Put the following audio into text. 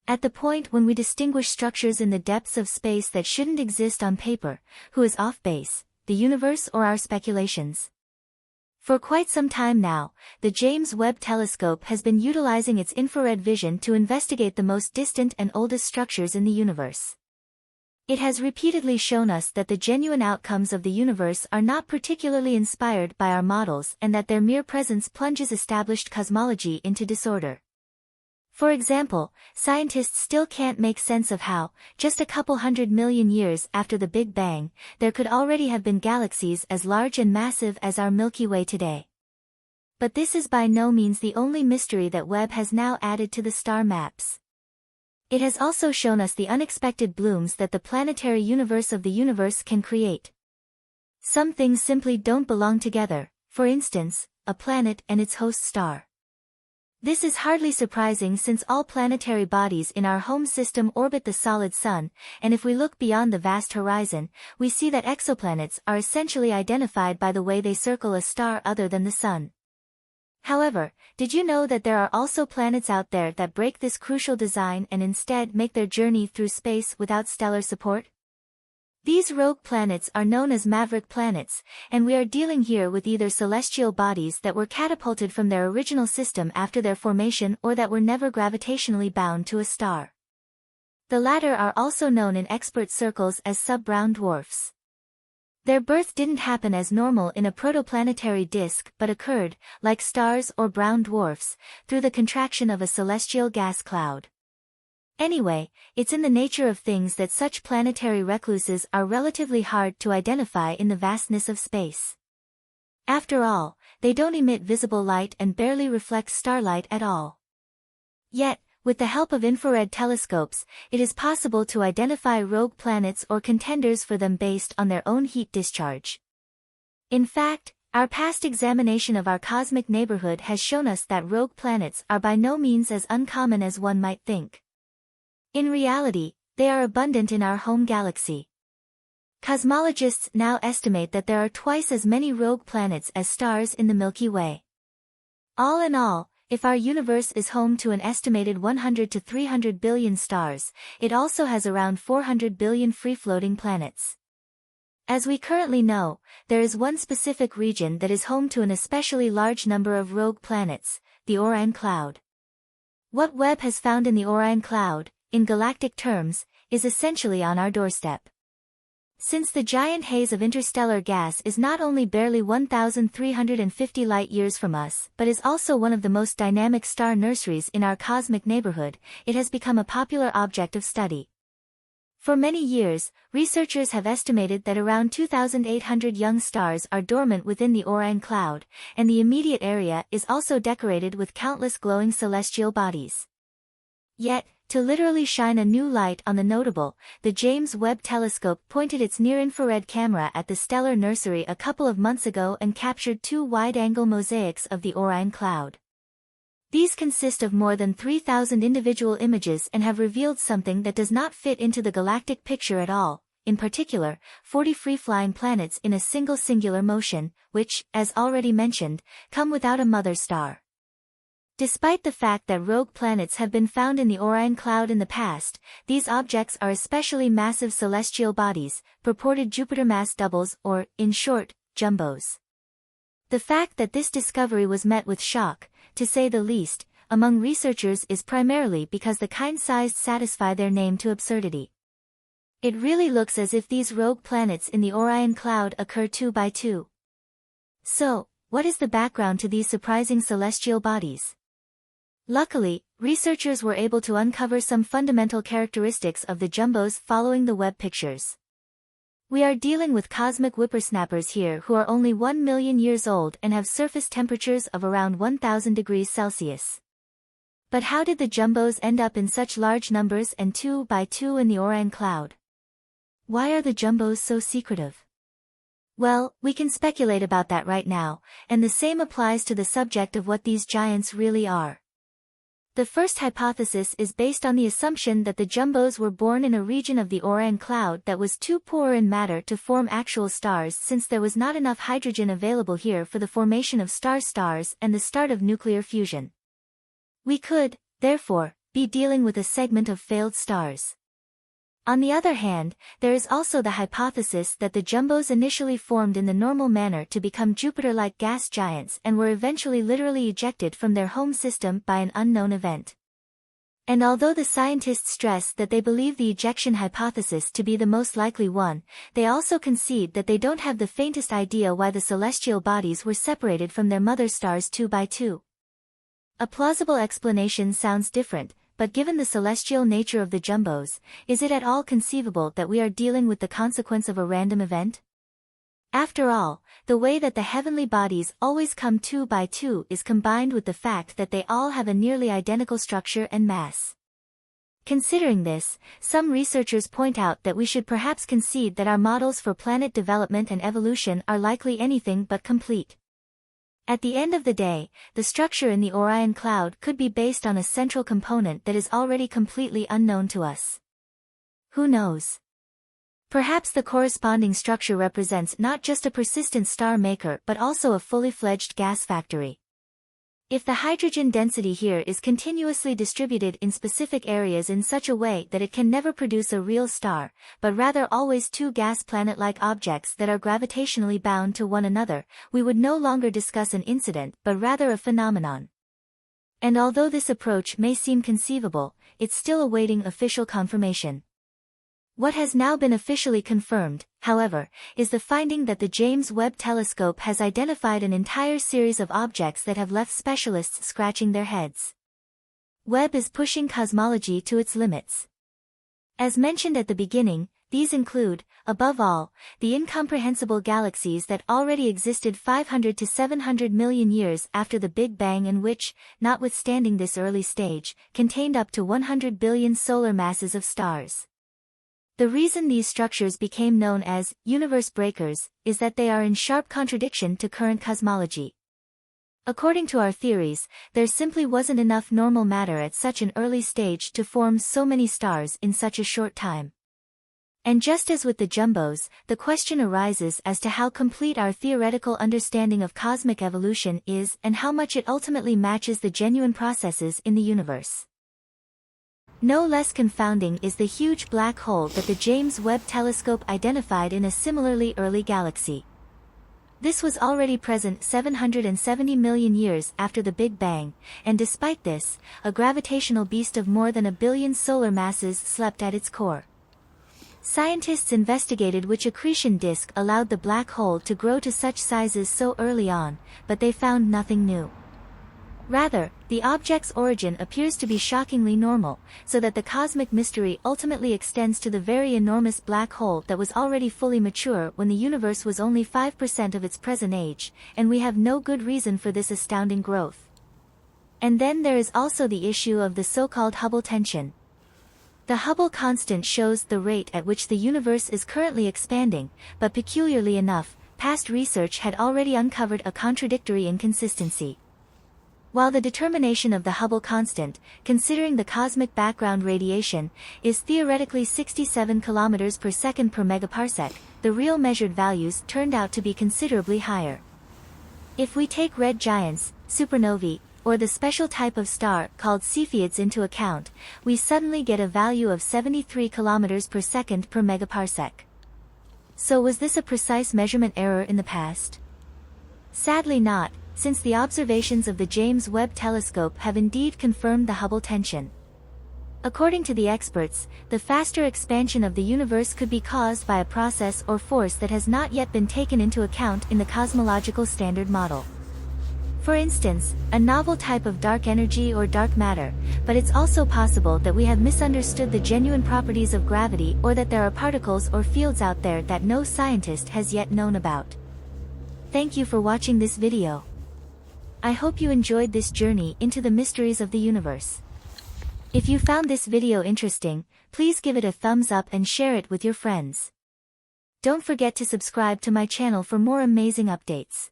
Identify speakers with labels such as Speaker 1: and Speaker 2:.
Speaker 1: At the point when we distinguish structures in the depths of space that shouldn't exist on paper, who is off base, the universe or our speculations? For quite some time now, the James Webb Telescope has been utilizing its infrared vision to investigate the most distant and oldest structures in the universe. It has repeatedly shown us that the genuine outcomes of the universe are not particularly inspired by our models and that their mere presence plunges established cosmology into disorder. For example, scientists still can't make sense of how, just a couple 100 million years after the Big Bang, there could already have been galaxies as large and massive as our Milky Way today. But this is by no means the only mystery that Webb has now added to the star maps. It has also shown us the unexpected blooms that the planetary universe of the universe can create. Some things simply don't belong together, for instance, a planet and its host star. This is hardly surprising since all planetary bodies in our home system orbit the solid sun, and if we look beyond the vast horizon, we see that exoplanets are essentially identified by the way they circle a star other than the sun. However, did you know that there are also planets out there that break this crucial design and instead make their journey through space without stellar support? These rogue planets are known as maverick planets, and we are dealing here with either celestial bodies that were catapulted from their original system after their formation or that were never gravitationally bound to a star. The latter are also known in expert circles as sub-brown dwarfs. Their birth didn't happen as normal in a protoplanetary disk but occurred, like stars or brown dwarfs, through the contraction of a celestial gas cloud. Anyway, it's in the nature of things that such planetary recluses are relatively hard to identify in the vastness of space. After all, they don't emit visible light and barely reflect starlight at all. Yet, with the help of infrared telescopes, it is possible to identify rogue planets or contenders for them based on their own heat discharge. In fact, our past examination of our cosmic neighborhood has shown us that rogue planets are by no means as uncommon as one might think. In reality, they are abundant in our home galaxy. Cosmologists now estimate that there are twice as many rogue planets as stars in the Milky Way. All in all, if our universe is home to an estimated 100 to 300 billion stars, it also has around 400 billion free-floating planets. As we currently know, there is one specific region that is home to an especially large number of rogue planets, the Orion Cloud. What Webb has found in the Orion Cloud, in galactic terms, is essentially on our doorstep. Since the giant haze of interstellar gas is not only barely 1,350 light-years from us but is also one of the most dynamic star nurseries in our cosmic neighborhood, it has become a popular object of study. For many years, researchers have estimated that around 2,800 young stars are dormant within the Orion Cloud, and the immediate area is also decorated with countless glowing celestial bodies. Yet, to literally shine a new light on the notable, the James Webb Telescope pointed its near-infrared camera at the stellar nursery a couple of months ago and captured two wide-angle mosaics of the Orion Cloud. These consist of more than 3,000 individual images and have revealed something that does not fit into the galactic picture at all, in particular, 40 free-flying planets in a single singular motion, which, as already mentioned, come without a mother star. Despite the fact that rogue planets have been found in the Orion Cloud in the past, these objects are especially massive celestial bodies, purported Jupiter mass doubles or, in short, jumbos. The fact that this discovery was met with shock, to say the least, among researchers is primarily because the kind-sized satisfy their name to absurdity. It really looks as if these rogue planets in the Orion Cloud occur two by two. So, what is the background to these surprising celestial bodies? Luckily, researchers were able to uncover some fundamental characteristics of the jumbos following the Webb pictures. We are dealing with cosmic whippersnappers here who are only 1 million years old and have surface temperatures of around 1,000 degrees Celsius. But how did the jumbos end up in such large numbers and two by two in the Orion Cloud? Why are the jumbos so secretive? Well, we can speculate about that right now, and the same applies to the subject of what these giants really are. The first hypothesis is based on the assumption that the jumbos were born in a region of the Orion Cloud that was too poor in matter to form actual stars since there was not enough hydrogen available here for the formation of star-stars and the start of nuclear fusion. We could, therefore, be dealing with a segment of failed stars. On the other hand, there is also the hypothesis that the jumbos initially formed in the normal manner to become Jupiter-like gas giants and were eventually literally ejected from their home system by an unknown event. And although the scientists stress that they believe the ejection hypothesis to be the most likely one, they also concede that they don't have the faintest idea why the celestial bodies were separated from their mother stars two by two. A plausible explanation sounds different, but given the celestial nature of the jumbos, is it at all conceivable that we are dealing with the consequence of a random event? After all, the way that the heavenly bodies always come two by two is combined with the fact that they all have a nearly identical structure and mass. Considering this, some researchers point out that we should perhaps concede that our models for planet development and evolution are likely anything but complete. At the end of the day, the structure in the Orion cloud could be based on a central component that is already completely unknown to us. Who knows? Perhaps the corresponding structure represents not just a persistent star maker but also a fully fledged gas factory. If the hydrogen density here is continuously distributed in specific areas in such a way that it can never produce a real star, but rather always two gas planet-like objects that are gravitationally bound to one another, we would no longer discuss an incident but rather a phenomenon. And although this approach may seem conceivable, it's still awaiting official confirmation. What has now been officially confirmed, however, is the finding that the James Webb Telescope has identified an entire series of objects that have left specialists scratching their heads. Webb is pushing cosmology to its limits. As mentioned at the beginning, these include, above all, the incomprehensible galaxies that already existed 500 to 700 million years after the Big Bang and which, notwithstanding this early stage, contained up to 100 billion solar masses of stars. The reason these structures became known as universe breakers is that they are in sharp contradiction to current cosmology. According to our theories, there simply wasn't enough normal matter at such an early stage to form so many stars in such a short time. And just as with the jumbos, the question arises as to how complete our theoretical understanding of cosmic evolution is and how much it ultimately matches the genuine processes in the universe. No less confounding is the huge black hole that the James Webb Telescope identified in a similarly early galaxy. This was already present 770 million years after the Big Bang, and despite this, a gravitational beast of more than 1 billion solar masses slept at its core. Scientists investigated which accretion disk allowed the black hole to grow to such sizes so early on, but they found nothing new. Rather, the object's origin appears to be shockingly normal, so that the cosmic mystery ultimately extends to the very enormous black hole that was already fully mature when the universe was only 5% of its present age, and we have no good reason for this astounding growth. And then there is also the issue of the so-called Hubble tension. The Hubble constant shows the rate at which the universe is currently expanding, but peculiarly enough, past research had already uncovered a contradictory inconsistency. While the determination of the Hubble constant, considering the cosmic background radiation, is theoretically 67 km per second per megaparsec, the real measured values turned out to be considerably higher. If we take red giants, supernovae, or the special type of star called Cepheids into account, we suddenly get a value of 73 km per second per megaparsec. So was this a precise measurement error in the past? Sadly not, since the observations of the James Webb Telescope have indeed confirmed the Hubble tension. According to the experts, the faster expansion of the universe could be caused by a process or force that has not yet been taken into account in the cosmological standard model. For instance, a novel type of dark energy or dark matter, but it's also possible that we have misunderstood the genuine properties of gravity or that there are particles or fields out there that no scientist has yet known about. Thank you for watching this video. I hope you enjoyed this journey into the mysteries of the universe. If you found this video interesting, please give it a thumbs up and share it with your friends. Don't forget to subscribe to my channel for more amazing updates.